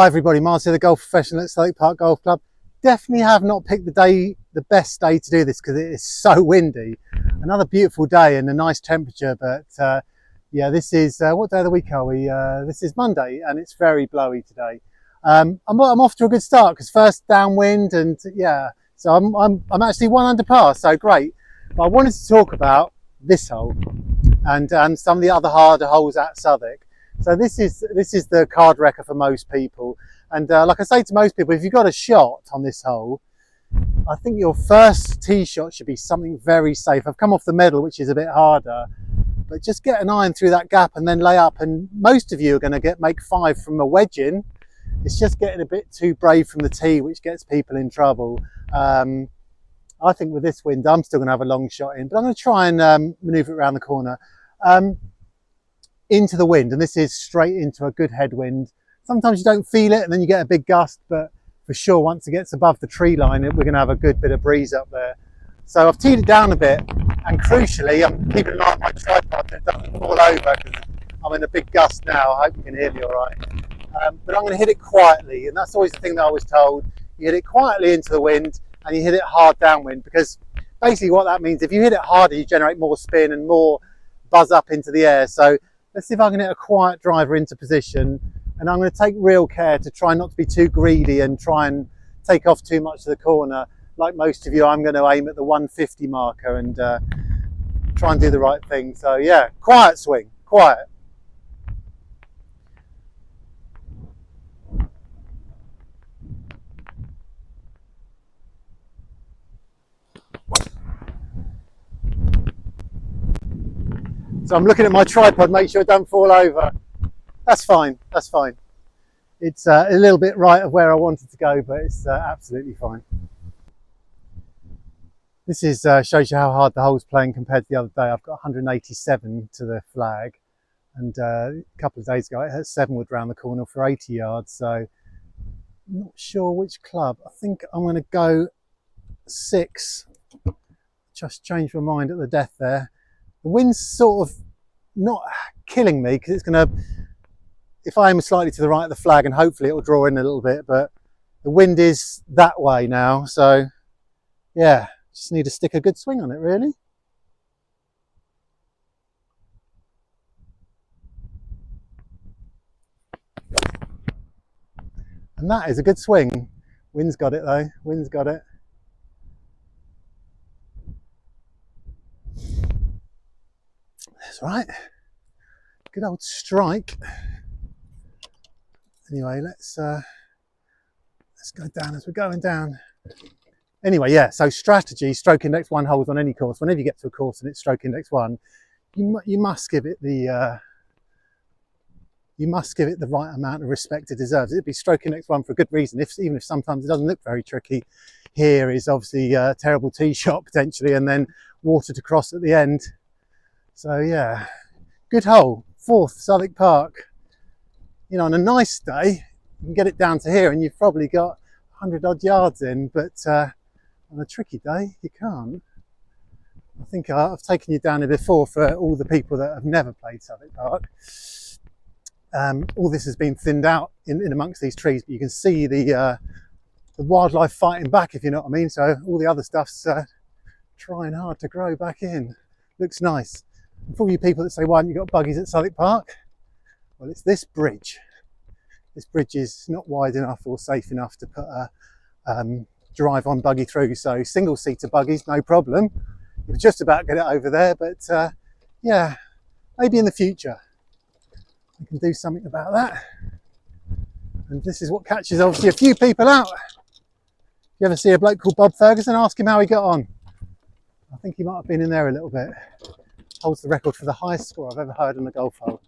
Hi everybody, Mars here, the golf professional at Southwick Park Golf Club. Definitely have not picked the best day to do this because it is so windy. Another beautiful day and a nice temperature, but yeah, this is, what day of the week are we? This is Monday and it's very blowy today. I'm off to a good start because first downwind and yeah, so I'm actually 1 under par, so great. But I wanted to talk about this hole and some of the other harder holes at Southwick. So this is the card wrecker for most people. And like I say to most people, if you've got a shot on this hole, I think your first tee shot should be something very safe. I've come off the medal, which is a bit harder, but just get an iron through that gap and then lay up. And most of you are going to make 5 from a wedge in. It's just getting a bit too brave from the tee, which gets people in trouble. I think with this wind, I'm still going to have a long shot in, but I'm going to try and manoeuvre it around the corner. Into the wind, and this is straight into a good headwind. Sometimes you don't feel it and then you get a big gust, but for sure once it gets above the tree line we're going to have a good bit of breeze up there. So I've teed it down a bit, and crucially I'm keeping an eye on my tripod that it doesn't fall over because I'm in a big gust now. I hope you can hear me all right. But I'm going to hit it quietly, and that's always the thing that I was told. You hit it quietly into the wind and you hit it hard downwind, because basically what that means, if you hit it harder you generate more spin and more buzz up into the air. So let's see if I can hit a quiet driver into position, and I'm going to take real care to try not to be too greedy and try and take off too much to the corner. Like most of you, I'm going to aim at the 150 marker and try and do the right thing. So yeah, quiet swing, quiet. So I'm looking at my tripod, make sure it don't fall over. That's fine, that's fine. It's a little bit right of where I wanted to go, but it's absolutely fine. This is shows you how hard the hole's playing compared to the other day. I've got 187 to the flag, and a couple of days ago it had 7 wood round the corner for 80 yards. So I'm not sure which club. I think I'm going to go 6. Just changed my mind at the death there. The wind's sort of not killing me because it's going to, if I aim slightly to the right of the flag, and hopefully it'll draw in a little bit, but the wind is that way now. So yeah, just need to stick a good swing on it really. And that is a good swing. Wind's got it though, wind's got it. That's right. Good old strike. Anyway, let's go down as we're going down. Anyway, yeah, so strategy, stroke index 1 holes on any course. Whenever you get to a course and it's stroke index 1, you must give it the right amount of respect it deserves. It'd be stroke index 1 for a good reason, even if sometimes it doesn't look very tricky. Here is obviously a terrible tee shot potentially, and then water to cross at the end. So yeah, good hole, 4th, Southwick Park. You know, on a nice day, you can get it down to here and you've probably got 100 odd yards in, but on a tricky day, you can't. I think I've taken you down here before for all the people that have never played Southwick Park. All this has been thinned out in amongst these trees, but you can see the wildlife fighting back, if you know what I mean. So all the other stuff's trying hard to grow back in. Looks nice. And for all you people that say, why haven't you got buggies at Southwick Park? Well, it's this bridge. This bridge is not wide enough or safe enough to put a drive-on buggy through. So single-seater buggies, no problem. We'll just about get it over there, but yeah, maybe in the future we can do something about that. And this is what catches obviously a few people out. If you ever see a bloke called Bob Ferguson, ask him how he got on. I think he might have been in there a little bit. Holds the record for the highest score I've ever heard on a golf hole.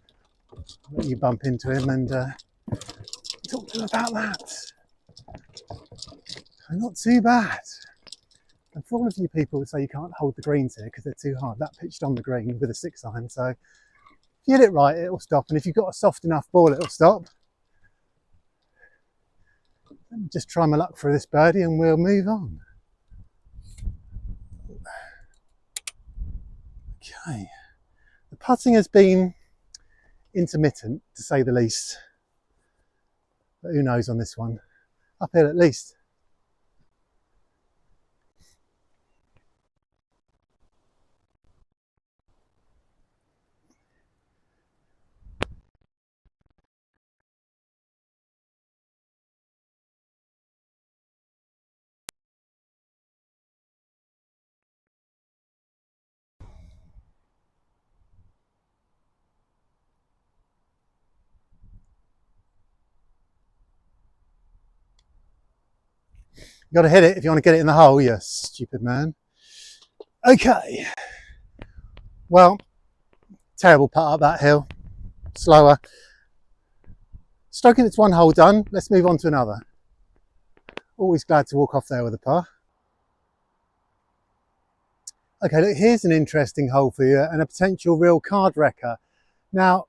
I'll let you bump into him and talk to him about that. Not too bad. And for all of you people who say you can't hold the greens here because they're too hard, that pitched on the green with a 6 iron. So if you hit it right, it'll stop. And if you've got a soft enough ball, it'll stop. Let me just try my luck for this birdie and we'll move on. Okay. The putting has been intermittent, to say the least. But who knows on this one? Uphill at least. You got to hit it if you want to get it in the hole, you stupid man. Okay. Well, terrible putt up that hill. Slower. Stroking, it's one hole done. Let's move on to another. Always glad to walk off there with a par. Okay, look, here's an interesting hole for you and a potential real card wrecker. Now,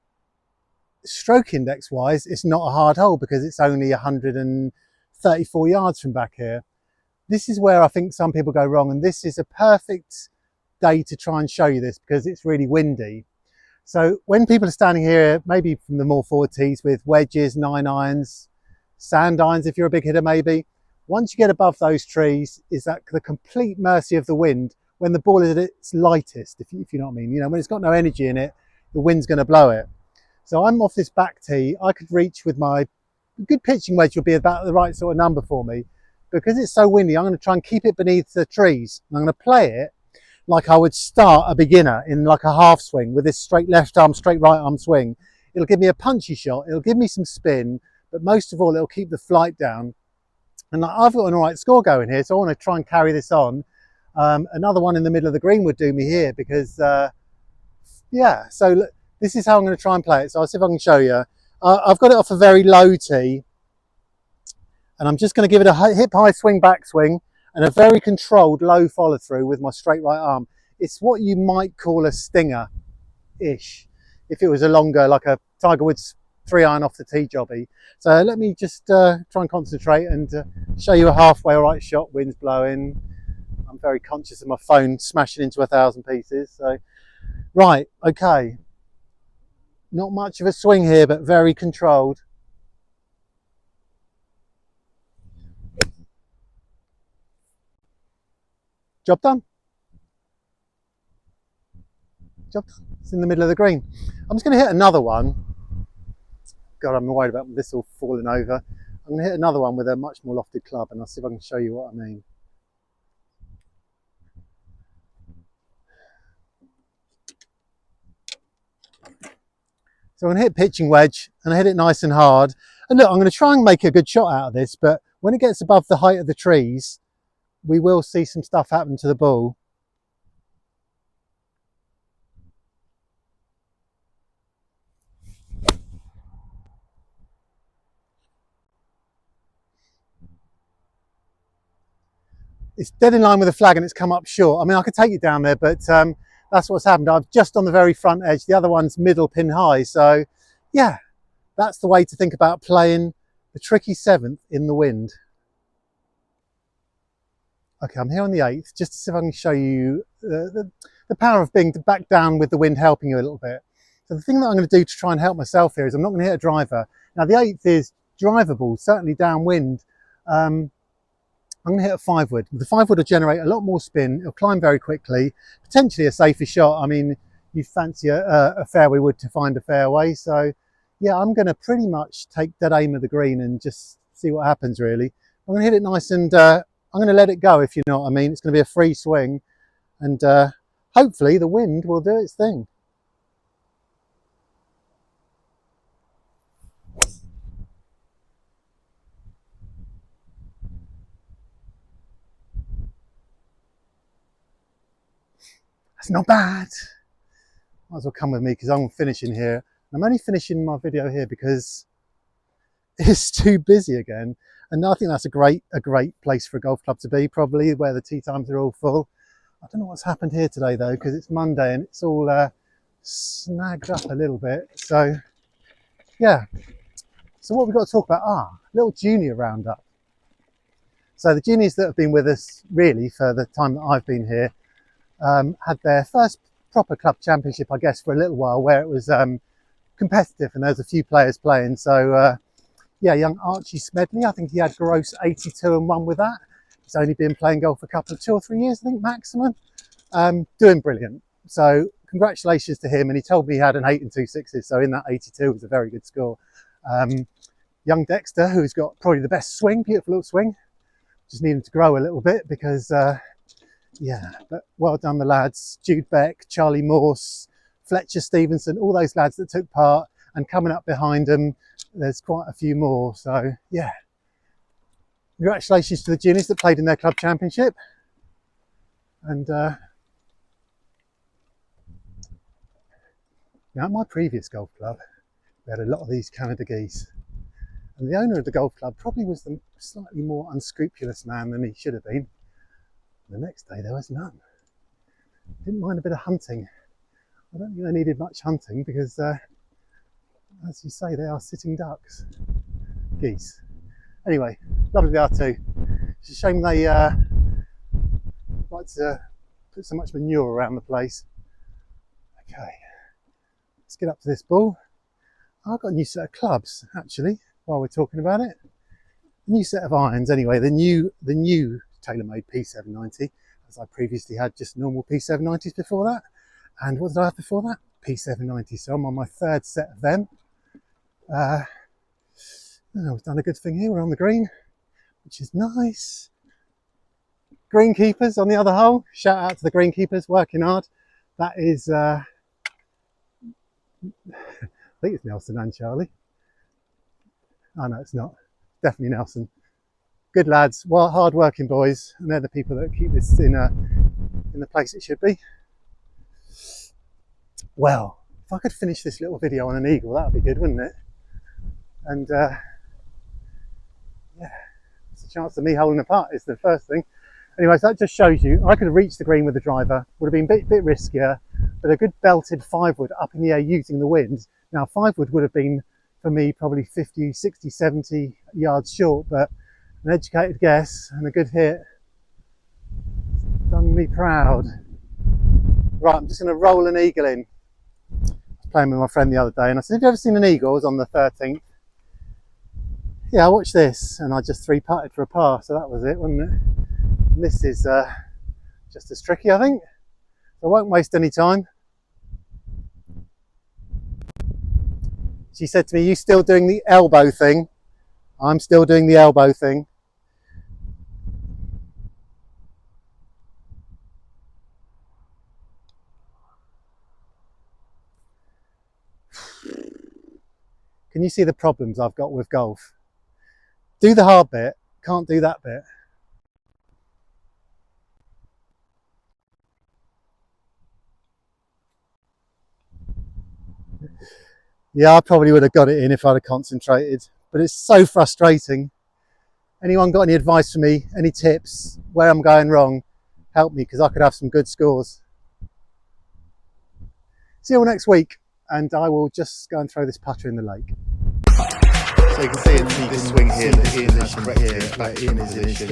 stroke index wise, it's not a hard hole because it's only 134 yards from back here. This is where I think some people go wrong, and this is a perfect day to try and show you this because it's really windy. So when people are standing here, maybe from the more forward tees with wedges, 9-irons, sand irons if you're a big hitter maybe, once you get above those trees, is at the complete mercy of the wind when the ball is at its lightest, if you know what I mean. You know, when it's got no energy in it, the wind's going to blow it. So I'm off this back tee. I could reach with my good pitching wedge would be about the right sort of number for me. Because it's so windy, I'm going to try and keep it beneath the trees. I'm going to play it like I would start a beginner in like a half swing with this straight left arm, straight right arm swing. It'll give me a punchy shot. It'll give me some spin, but most of all, it'll keep the flight down. And I've got an all right score going here, so I want to try and carry this on. Another one in the middle of the green would do me here because, yeah, so look, this is how I'm going to try and play it. So I'll see if I can show you. I've got it off a very low tee. And I'm just going to give it a hip high swing, back swing, and a very controlled low follow through with my straight right arm. It's what you might call a stinger-ish, if it was a longer, like a Tiger Woods 3-iron off the tee jobby. So let me just try and concentrate and show you a halfway all right shot. Wind's blowing. I'm very conscious of my phone smashing into 1,000 pieces. So, right, okay. Not much of a swing here, but very controlled. Job done. Job done. It's in the middle of the green. I'm just going to hit another one. God, I'm worried about this all falling over. I'm going to hit another one with a much more lofted club, and I'll see if I can show you what I mean. So I'm going to hit pitching wedge, and I hit it nice and hard. And look, I'm going to try and make a good shot out of this, but when it gets above the height of the trees, we will see some stuff happen to the ball. It's dead in line with the flag and it's come up short. I mean, I could take it down there, but that's what's happened. I've just on the very front edge. The other one's middle pin high. So yeah, that's the way to think about playing the tricky 7th in the wind. Okay, I'm here on the 8th, just to see if I can show you the power of being back down with the wind helping you a little bit. So the thing that I'm going to do to try and help myself here is I'm not going to hit a driver. Now the 8th is drivable, certainly downwind. I'm going to hit a 5-wood. The 5-wood will generate a lot more spin. It'll climb very quickly, potentially a safer shot. I mean, you fancy a fairway wood to find a fairway. So yeah, I'm going to pretty much take dead aim of the green and just see what happens really. I'm going to hit it nice and I'm going to let it go, if you know what I mean. It's going to be a free swing and hopefully the wind will do its thing. That's not bad. Might as well come with me because I'm finishing here. I'm only finishing my video here because it's too busy again. And I think that's a great place for a golf club to be, probably, where the tee times are all full. I don't know what's happened here today though, because it's Monday and it's all snagged up a little bit. So yeah. So what we've got to talk about are little junior roundup. So the juniors that have been with us really for the time that I've been here had their first proper club championship, I guess, for a little while, where it was competitive and there was a few players playing. So yeah, young Archie Smedley. I think he had gross 82 and 1 with that. He's only been playing golf a couple of 2 or 3 years, I think, maximum. Doing brilliant. So congratulations to him. And he told me he had an 8 and 2 6s. So in that 82 was a very good score. Young Dexter, who's got probably the best swing, beautiful little swing. Just need him to grow a little bit because, yeah, but well done the lads. Jude Beck, Charlie Morse, Fletcher Stevenson, all those lads that took part, and coming up behind them, there's quite a few more. So yeah, congratulations to the juniors that played in their club championship. And now at my previous golf club, we had a lot of these Canada geese. And the owner of the golf club probably was the slightly more unscrupulous man than he should have been. The next day there was none. Didn't mind a bit of hunting. I don't think they needed much hunting because, as you say, they are sitting ducks, geese. Anyway, lovely they are too. It's a shame they like to put so much manure around the place. Okay, let's get up to this ball. I've got a new set of clubs actually. While we're talking about it, a new set of irons. Anyway, the new TaylorMade P790, as I previously had just normal P790s before that. And what did I have before that? P790. So I'm on my 3rd set of them. We've done a good thing here. We're on the green, which is nice. Greenkeepers on the other hole. Shout out to the greenkeepers, working hard. That is, I think it's Nelson and Charlie. Oh no, it's not. Definitely Nelson. Good lads, well, hard-working boys, and they're the people that keep this in the place it should be. Well, if I could finish this little video on an eagle, that would be good, wouldn't it? And yeah, it's a chance of me holding a putt is the first thing. Anyway, so that just shows you I could have reached the green with the driver. Would have been a bit riskier, but a good belted 5-wood up in the air using the wind. Now 5-wood would have been for me probably 50, 60, 70 yards short, but an educated guess and a good hit done me proud. Right, I'm just going to roll an eagle in. I was playing with my friend the other day and I said, have you ever seen an eagle? It was on the 13th. Yeah, I watched this and I just 3-putted for a par, so that was it, wasn't it? And this is just as tricky, I think. So I won't waste any time. She said to me, you still doing the elbow thing? I'm still doing the elbow thing. Can you see the problems I've got with golf? Do the hard bit, can't do that bit. Yeah, I probably would have got it in if I'd have concentrated, but it's so frustrating. Anyone got any advice for me? Any tips? Where I'm going wrong? Help me, because I could have some good scores. See you all next week, and I will just go and throw this putter in the lake. So you can see it, this swing here, the position here, back in position.